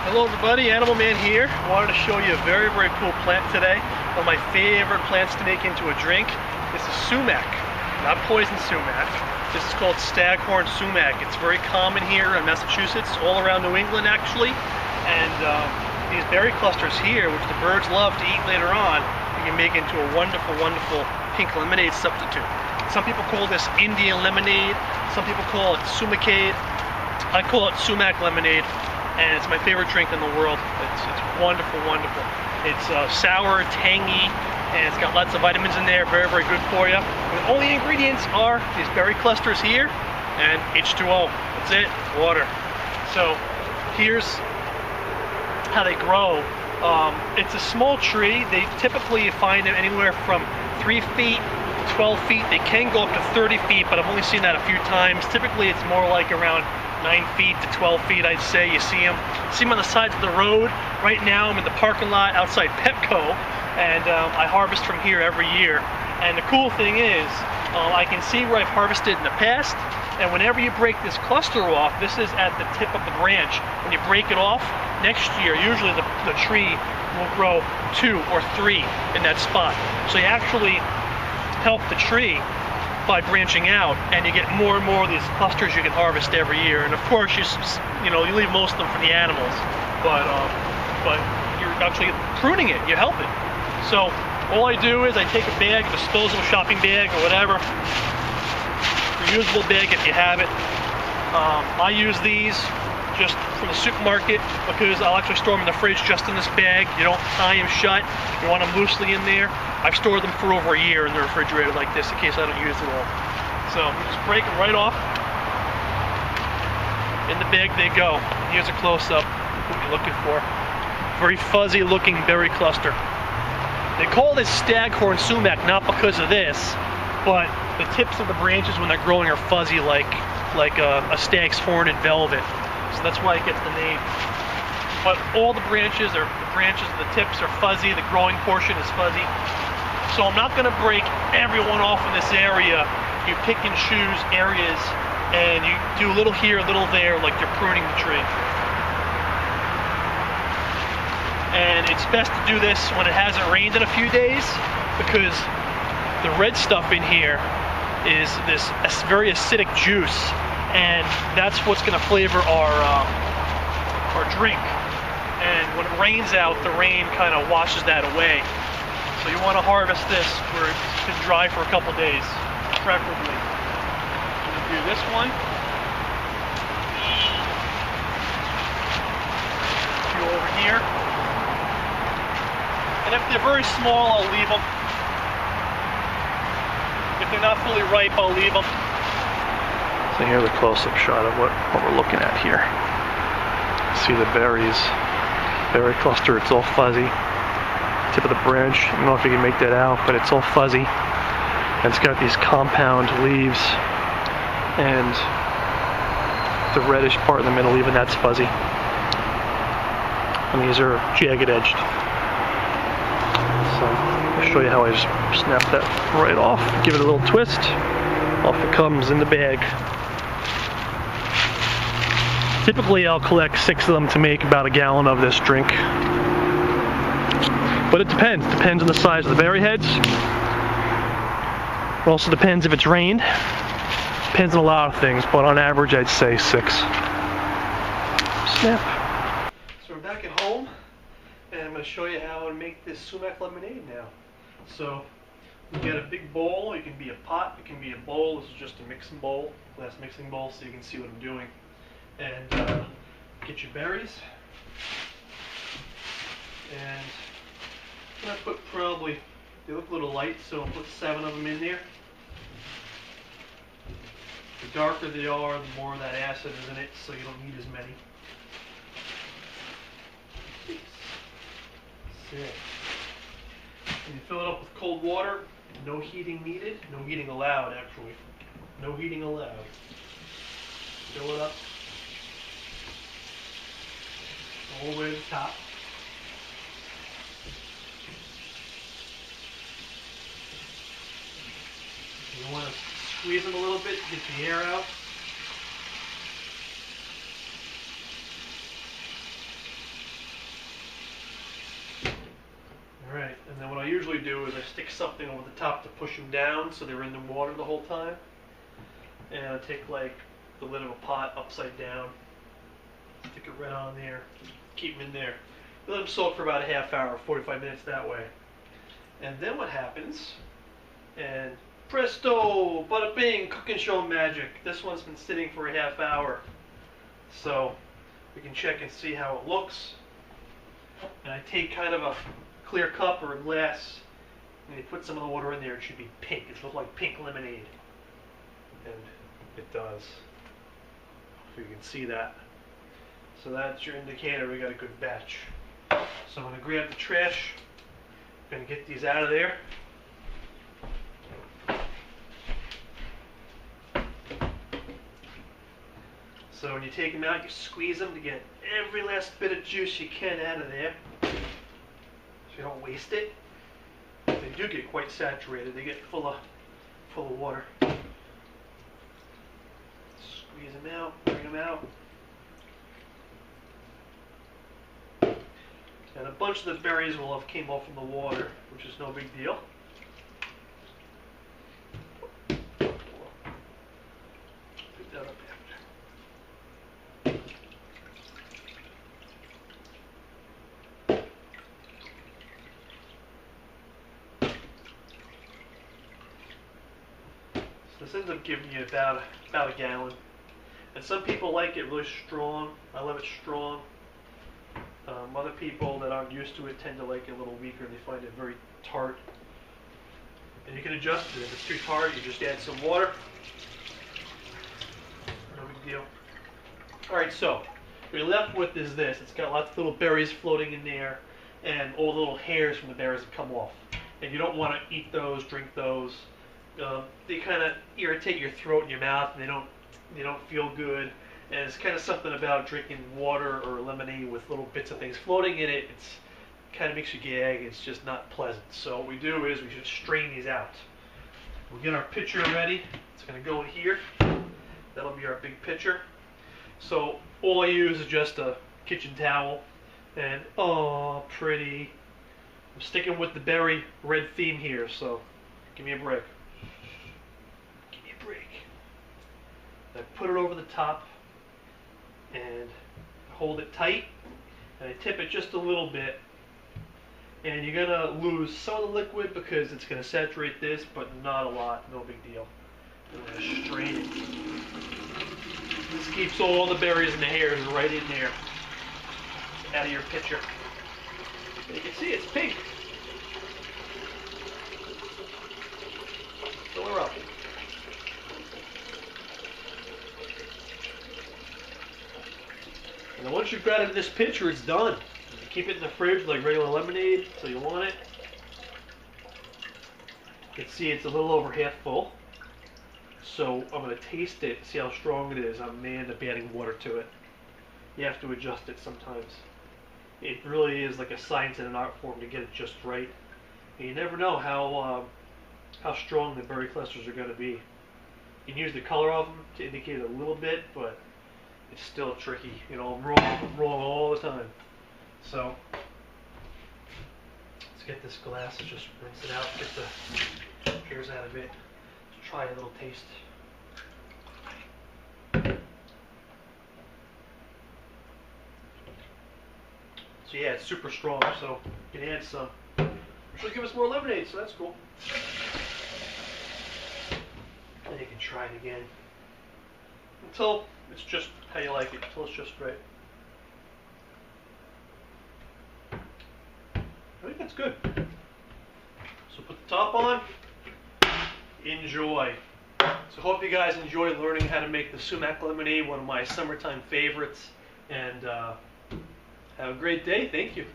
Hello everybody, Animal Man here. Wanted to show you a very cool plant today. One of my favorite plants to make into a drink. This is sumac, not poison sumac. This is called staghorn sumac. It's very common here in Massachusetts, all around New England actually. And these berry clusters here, which the birds love to eat later on, you can make into a wonderful pink lemonade substitute. Some people call this Indian lemonade. Some people call it sumacade. I call it sumac lemonade. And it's my favorite drink in the world. It's wonderful. It's sour, tangy, and it's got lots of vitamins in there. Very good for you. The only ingredients are these berry clusters here and H2O. That's it, water. So here's how they grow. It's a small tree. They typically find them anywhere from 3 feet to 12 feet. They can go up to 30 feet, but I've only seen that a few times. Typically it's more like around 9 feet to 12 feet, I'd say. You see them on the sides of the road. Right now I'm in the parking lot outside Petco, and I harvest from here every year. And the cool thing is, I can see where I've harvested in the past, and whenever you break this cluster off, this is at the tip of the branch. When you break it off, next year, usually the tree will grow 2 or 3 in that spot. So you actually help the tree by branching out, and you get more and more of these clusters you can harvest every year. And of course, you leave most of them for the animals, but you're actually pruning it. You help it. So all I do is I take a bag, a disposable shopping bag or whatever, reusable bag if you have it. I use these just from the supermarket because I'll actually store them in the fridge just in this bag. You don't tie them shut. You want them loosely in there. I've stored them for over a year in the refrigerator like this in case I don't use it all. So you just break them right off. In the bag they go. Here's a close-up. What you're looking for. Very fuzzy looking berry cluster. They call this staghorn sumac not because of this, but the tips of the branches when they're growing are fuzzy like a stag's horn in velvet. So that's why it gets the name. But all the branches of the tips are fuzzy, the growing portion is fuzzy. So I'm not going to break everyone off in this area. You pick and choose areas and you do a little here, a little there, like you're pruning the tree. And it's best to do this when it hasn't rained in a few days, because the red stuff in here is this very acidic juice, and that's what's going to flavor our drink. And when it rains out, the rain kind of washes that away. So you want to harvest this where it's been dry for a couple days, preferably. I'm going to do this one. A few over here. And if they're very small, I'll leave them. If they're not fully ripe, I'll leave them. So here's a close-up shot of what we're looking at here. See the berries. Berry cluster, it's all fuzzy. Tip of the branch, I don't know if you can make that out, but it's all fuzzy. And it's got these compound leaves, and the reddish part in the middle, even that's fuzzy. And these are jagged edged. So I'll show you how I just snap that right off, give it a little twist, off it comes in the bag. Typically I'll collect 6 of them to make about a gallon of this drink. But it depends on the size of the berry heads. It also depends if it's rained. Depends on a lot of things, but on average I'd say 6. Snap. So we're back at home, and I'm going to show you how to make this sumac lemonade now. So you get a big bowl. It can be a pot, it can be a bowl. This is just a mixing bowl, glass mixing bowl, so you can see what I'm doing. And get your berries, and I'm going to put probably, they look a little light, so I'll put 7 of them in there. The darker they are, the more of that acid is in it, so you don't need as many. 6. And you fill it up with cold water, no heating needed, no heating allowed actually. No heating allowed. Fill it up all the way to the top. You want to squeeze them a little bit to get the air out. usually do is I stick something over the top to push them down so they're in the water the whole time. And I take like the lid of a pot upside down, stick it right on there, keep them in there. Let them soak for about a half hour, 45 minutes that way. And then what happens, and presto, bada bing, cooking show magic. This one's been sitting for a half hour. So we can check and see how it looks. And I take kind of a clear cup or a glass, and you put some of the water in there. It should be pink. It should look like pink lemonade. And it does. If you can see that. So that's your indicator we got a good batch. So I'm going to grab the trash. I'm going to get these out of there. So when you take them out, you squeeze them to get every last bit of juice you can out of there, so you don't waste it. They do get quite saturated. They get full of water. Squeeze them out, bring them out. And a bunch of the berries will have came off from the water, which is no big deal. Pick that up after. So this ends up giving you about a gallon. And some people like it really strong. I love it strong. Other people that aren't used to it tend to like it a little weaker. They find it very tart. And you can adjust it. If it's too tart, you just add some water. No big deal. Alright, so what you're left with is this. It's got lots of little berries floating in there, and all the little hairs from the berries that come off. And you don't want to eat those, drink those. They kind of irritate your throat and your mouth, and they don't feel good. And it's kind of something about drinking water or lemonade with little bits of things floating in it. It's kind of makes you gag. It's just not pleasant. So what we do is we should strain these out. We'll get our pitcher ready. It's going to go in here. That'll be our big pitcher. So all I use is just a kitchen towel. And oh, pretty. I'm sticking with the berry red theme here, so give me a break. Give me a break. I put it over the top and hold it tight, and I tip it just a little bit, and you're going to lose some of the liquid because it's going to saturate this, but not a lot, no big deal. I'm going to strain it. This keeps all the berries and the hairs right in there, out of your pitcher. And you can see it's pink. Fill her up. And then once you've got it in this pitcher, it's done. You keep it in the fridge like regular lemonade until you want it. You can see it's a little over half full. So I'm going to taste it, see how strong it is. I may end up adding water to it. You have to adjust it sometimes. It really is like a science and an art form to get it just right. And you never know how strong the berry clusters are going to be. You can use the color of them to indicate it a little bit, but it's still tricky. You know, I'm wrong all the time. So let's get this glass, just rinse it out, get the hairs out of it. Let's try a little taste. So yeah, it's super strong, so you can add some. Which will give us more lemonade, so that's cool. And you can try it again. Until it's just how you like it, until it's just right. I think that's good. So put the top on, enjoy. So hope you guys enjoyed learning how to make the sumac lemonade, one of my summertime favorites. And have a great day. Thank you.